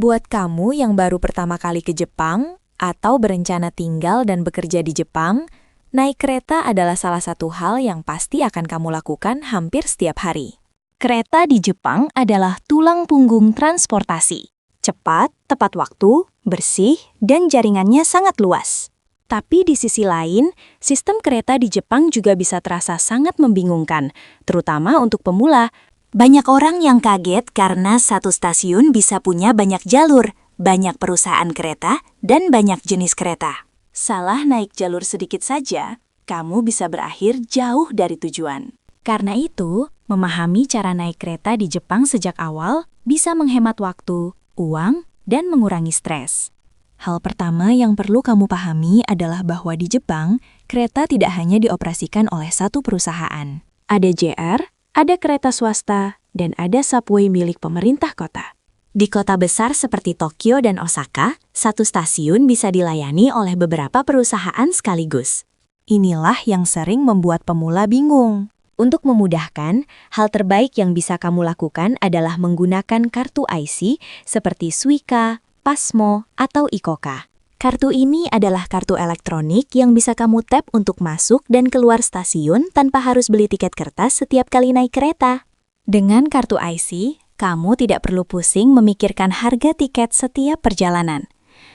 Buat kamu yang baru pertama kali ke Jepang atau berencana tinggal dan bekerja di Jepang, naik kereta adalah salah satu hal yang pasti akan kamu lakukan hampir setiap hari. Kereta di Jepang adalah tulang punggung transportasi. Cepat, tepat waktu, bersih, dan jaringannya sangat luas. Tapi di sisi lain, sistem kereta di Jepang juga bisa terasa sangat membingungkan, terutama untuk pemula. Banyak orang yang kaget karena satu stasiun bisa punya banyak jalur, banyak perusahaan kereta, dan banyak jenis kereta. Salah naik jalur sedikit saja, kamu bisa berakhir jauh dari tujuan. Karena itu, memahami cara naik kereta di Jepang sejak awal bisa menghemat waktu, uang, dan mengurangi stres. Hal pertama yang perlu kamu pahami adalah bahwa di Jepang, kereta tidak hanya dioperasikan oleh satu perusahaan. Ada JR, ada kereta swasta, dan ada subway milik pemerintah kota. Di kota besar seperti Tokyo dan Osaka, satu stasiun bisa dilayani oleh beberapa perusahaan sekaligus. Inilah yang sering membuat pemula bingung. Untuk memudahkan, hal terbaik yang bisa kamu lakukan adalah menggunakan kartu IC seperti Suica, Pasmo, atau ICOCA. Kartu ini adalah kartu elektronik yang bisa kamu tap untuk masuk dan keluar stasiun tanpa harus beli tiket kertas setiap kali naik kereta. Dengan kartu IC, kamu tidak perlu pusing memikirkan harga tiket setiap perjalanan,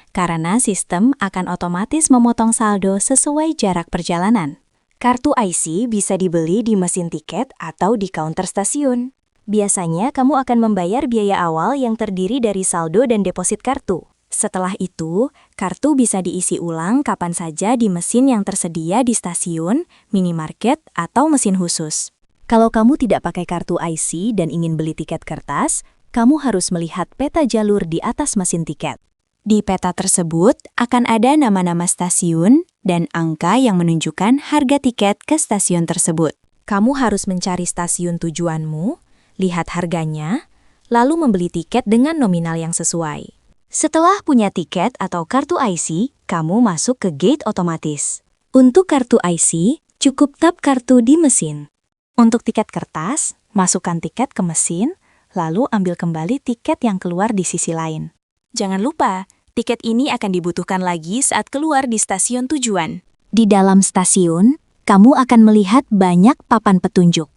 karena sistem akan otomatis memotong saldo sesuai jarak perjalanan. Kartu IC bisa dibeli di mesin tiket atau di counter stasiun. Biasanya kamu akan membayar biaya awal yang terdiri dari saldo dan deposit kartu. Setelah itu, kartu bisa diisi ulang kapan saja di mesin yang tersedia di stasiun, minimarket, atau mesin khusus. Kalau kamu tidak pakai kartu IC dan ingin beli tiket kertas, kamu harus melihat peta jalur di atas mesin tiket. Di peta tersebut akan ada nama-nama stasiun dan angka yang menunjukkan harga tiket ke stasiun tersebut. Kamu harus mencari stasiun tujuanmu, lihat harganya, lalu membeli tiket dengan nominal yang sesuai. Setelah punya tiket atau kartu IC, kamu masuk ke gate otomatis. Untuk kartu IC, cukup tap kartu di mesin. Untuk tiket kertas, masukkan tiket ke mesin, lalu ambil kembali tiket yang keluar di sisi lain. Jangan lupa, tiket ini akan dibutuhkan lagi saat keluar di stasiun tujuan. Di dalam stasiun, kamu akan melihat banyak papan petunjuk.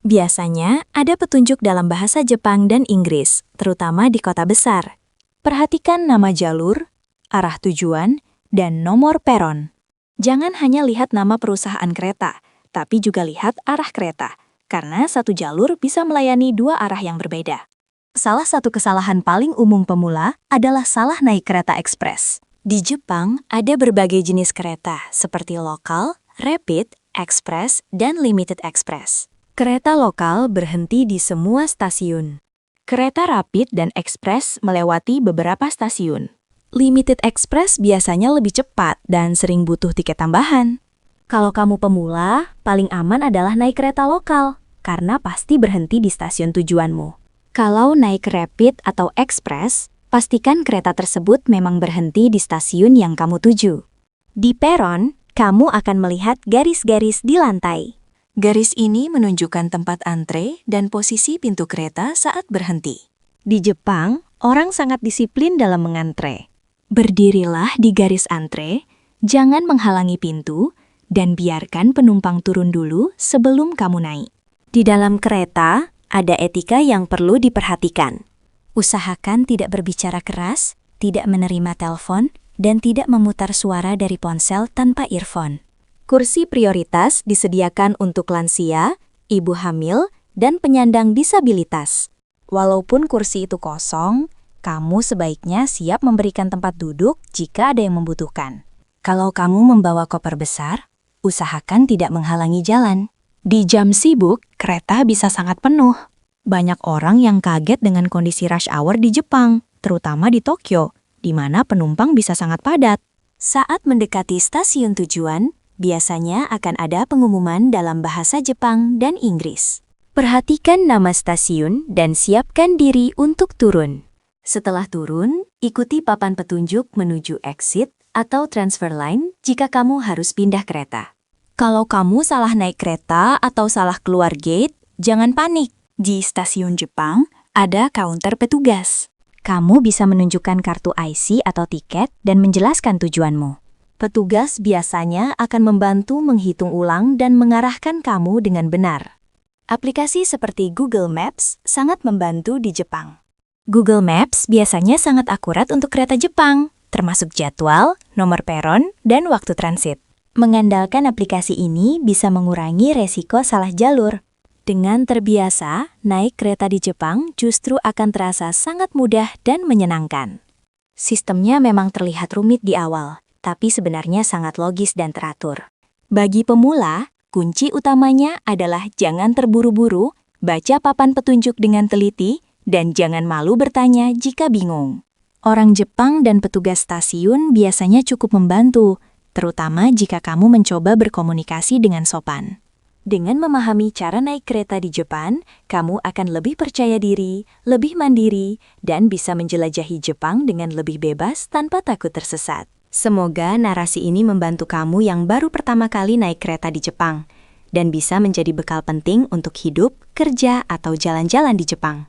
Biasanya, ada petunjuk dalam bahasa Jepang dan Inggris, terutama di kota besar. Perhatikan nama jalur, arah tujuan, dan nomor peron. Jangan hanya lihat nama perusahaan kereta, tapi juga lihat arah kereta, karena satu jalur bisa melayani dua arah yang berbeda. Salah satu kesalahan paling umum pemula adalah salah naik kereta ekspres. Di Jepang, ada berbagai jenis kereta seperti lokal, rapid, express, dan limited express. Kereta lokal berhenti di semua stasiun. Kereta rapid dan ekspres melewati beberapa stasiun. Limited express biasanya lebih cepat dan sering butuh tiket tambahan. Kalau kamu pemula, paling aman adalah naik kereta lokal, karena pasti berhenti di stasiun tujuanmu. Kalau naik rapid atau ekspres, pastikan kereta tersebut memang berhenti di stasiun yang kamu tuju. Di peron, kamu akan melihat garis-garis di lantai. Garis ini menunjukkan tempat antre dan posisi pintu kereta saat berhenti. Di Jepang, orang sangat disiplin dalam mengantre. Berdirilah di garis antre, jangan menghalangi pintu, dan biarkan penumpang turun dulu sebelum kamu naik. Di dalam kereta, ada etika yang perlu diperhatikan. Usahakan tidak berbicara keras, tidak menerima telepon, dan tidak memutar suara dari ponsel tanpa earphone. Kursi prioritas disediakan untuk lansia, ibu hamil, dan penyandang disabilitas. Walaupun kursi itu kosong, kamu sebaiknya siap memberikan tempat duduk jika ada yang membutuhkan. Kalau kamu membawa koper besar, usahakan tidak menghalangi jalan. Di jam sibuk, kereta bisa sangat penuh. Banyak orang yang kaget dengan kondisi rush hour di Jepang, terutama di Tokyo, di mana penumpang bisa sangat padat. Saat mendekati stasiun tujuan, biasanya akan ada pengumuman dalam bahasa Jepang dan Inggris. Perhatikan nama stasiun dan siapkan diri untuk turun. Setelah turun, ikuti papan petunjuk menuju exit atau transfer line jika kamu harus pindah kereta. Kalau kamu salah naik kereta atau salah keluar gate, jangan panik. Di stasiun Jepang, ada counter petugas. Kamu bisa menunjukkan kartu IC atau tiket dan menjelaskan tujuanmu. Petugas biasanya akan membantu menghitung ulang dan mengarahkan kamu dengan benar. Aplikasi seperti Google Maps sangat membantu di Jepang. Google Maps biasanya sangat akurat untuk kereta Jepang, termasuk jadwal, nomor peron, dan waktu transit. Mengandalkan aplikasi ini bisa mengurangi resiko salah jalur. Dengan terbiasa, naik kereta di Jepang justru akan terasa sangat mudah dan menyenangkan. Sistemnya memang terlihat rumit di awal, tapi sebenarnya sangat logis dan teratur. Bagi pemula, kunci utamanya adalah jangan terburu-buru, baca papan petunjuk dengan teliti, dan jangan malu bertanya jika bingung. Orang Jepang dan petugas stasiun biasanya cukup membantu, terutama jika kamu mencoba berkomunikasi dengan sopan. Dengan memahami cara naik kereta di Jepang, kamu akan lebih percaya diri, lebih mandiri, dan bisa menjelajahi Jepang dengan lebih bebas tanpa takut tersesat. Semoga narasi ini membantu kamu yang baru pertama kali naik kereta di Jepang, dan bisa menjadi bekal penting untuk hidup, kerja, atau jalan-jalan di Jepang.